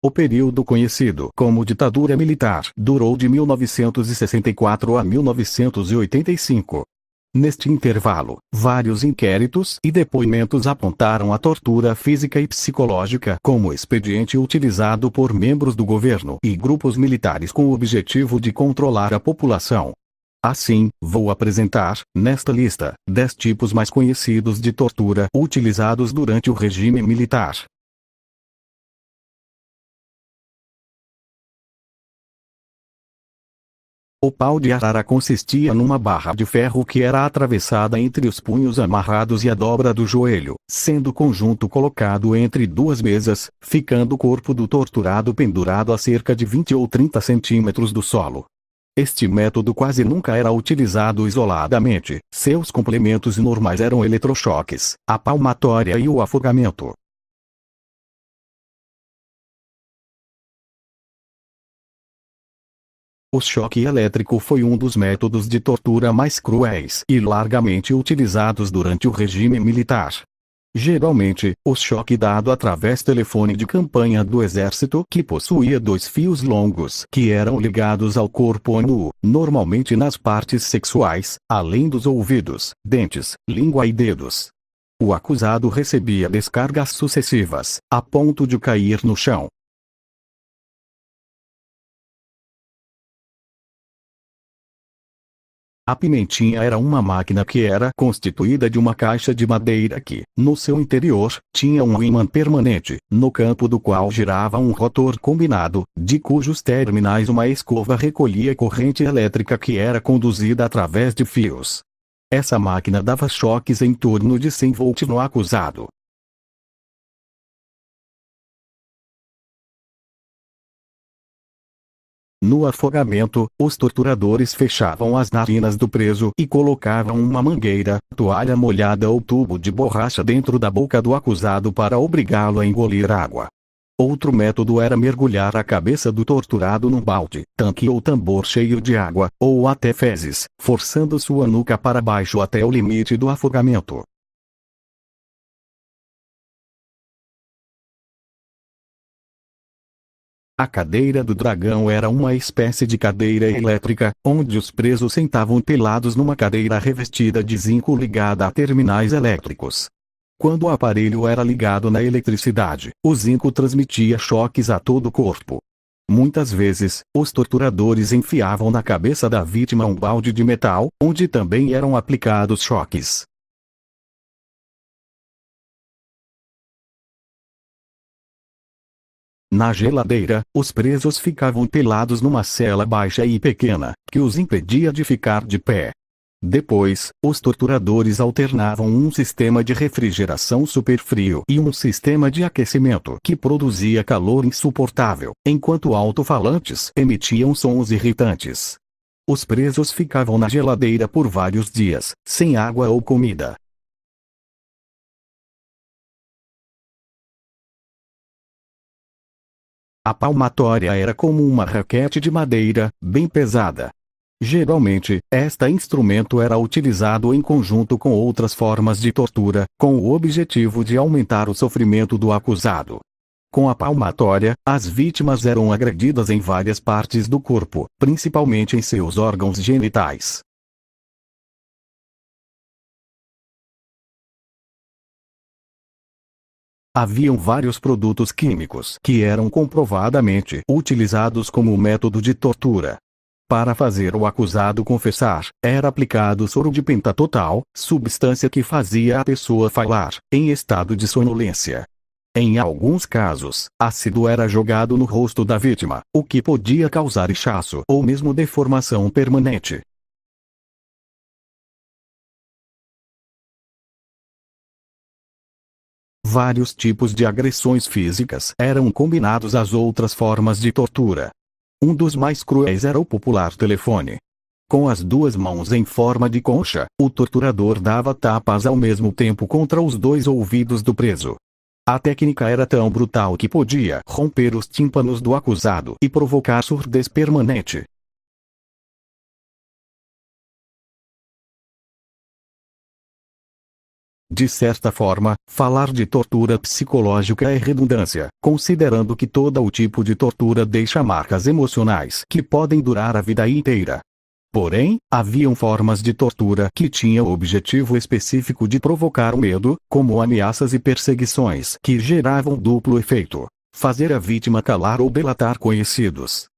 O período conhecido como ditadura militar durou de 1964 a 1985. Neste intervalo, vários inquéritos e depoimentos apontaram a tortura física e psicológica como expediente utilizado por membros do governo e grupos militares com o objetivo de controlar a população. Assim, vou apresentar, nesta lista, 10 tipos mais conhecidos de tortura utilizados durante o regime militar. O pau de arara consistia numa barra de ferro que era atravessada entre os punhos amarrados e a dobra do joelho, sendo o conjunto colocado entre duas mesas, ficando o corpo do torturado pendurado a cerca de 20 ou 30 centímetros do solo. Este método quase nunca era utilizado isoladamente, seus complementos normais eram eletrochoques, a palmatória e o afogamento. O choque elétrico foi um dos métodos de tortura mais cruéis e largamente utilizados durante o regime militar. Geralmente, o choque dado através telefone de campanha do exército que possuía 2 fios longos que eram ligados ao corpo nu, normalmente nas partes sexuais, além dos ouvidos, dentes, língua e dedos. O acusado recebia descargas sucessivas, a ponto de cair no chão. A pimentinha era uma máquina que era constituída de uma caixa de madeira que, no seu interior, tinha um ímã permanente, no campo do qual girava um rotor combinado, de cujos terminais uma escova recolhia corrente elétrica que era conduzida através de fios. Essa máquina dava choques em torno de 100 volts no acusado. No afogamento, os torturadores fechavam as narinas do preso e colocavam uma mangueira, toalha molhada ou tubo de borracha dentro da boca do acusado para obrigá-lo a engolir água. Outro método era mergulhar a cabeça do torturado num balde, tanque ou tambor cheio de água, ou até fezes, forçando sua nuca para baixo até o limite do afogamento. A cadeira do dragão era uma espécie de cadeira elétrica, onde os presos sentavam pelados numa cadeira revestida de zinco ligada a terminais elétricos. Quando o aparelho era ligado na eletricidade, o zinco transmitia choques a todo o corpo. Muitas vezes, os torturadores enfiavam na cabeça da vítima um balde de metal, onde também eram aplicados choques. Na geladeira, os presos ficavam pelados numa cela baixa e pequena, que os impedia de ficar de pé. Depois, os torturadores alternavam um sistema de refrigeração superfrio e um sistema de aquecimento que produzia calor insuportável, enquanto alto-falantes emitiam sons irritantes. Os presos ficavam na geladeira por vários dias, sem água ou comida. A palmatória era como uma raquete de madeira, bem pesada. Geralmente, este instrumento era utilizado em conjunto com outras formas de tortura, com o objetivo de aumentar o sofrimento do acusado. Com a palmatória, as vítimas eram agredidas em várias partes do corpo, principalmente em seus órgãos genitais. Haviam vários produtos químicos que eram comprovadamente utilizados como método de tortura. Para fazer o acusado confessar, era aplicado soro de pentatotal, substância que fazia a pessoa falar, em estado de sonolência. Em alguns casos, ácido era jogado no rosto da vítima, o que podia causar inchaço ou mesmo deformação permanente. Vários tipos de agressões físicas eram combinados às outras formas de tortura. Um dos mais cruéis era o popular telefone. Com as duas mãos em forma de concha, o torturador dava tapas ao mesmo tempo contra os 2 ouvidos do preso. A técnica era tão brutal que podia romper os tímpanos do acusado e provocar surdez permanente. De certa forma, falar de tortura psicológica é redundância, considerando que todo o tipo de tortura deixa marcas emocionais que podem durar a vida inteira. Porém, haviam formas de tortura que tinham o objetivo específico de provocar o medo, como ameaças e perseguições que geravam duplo efeito: fazer a vítima calar ou delatar conhecidos.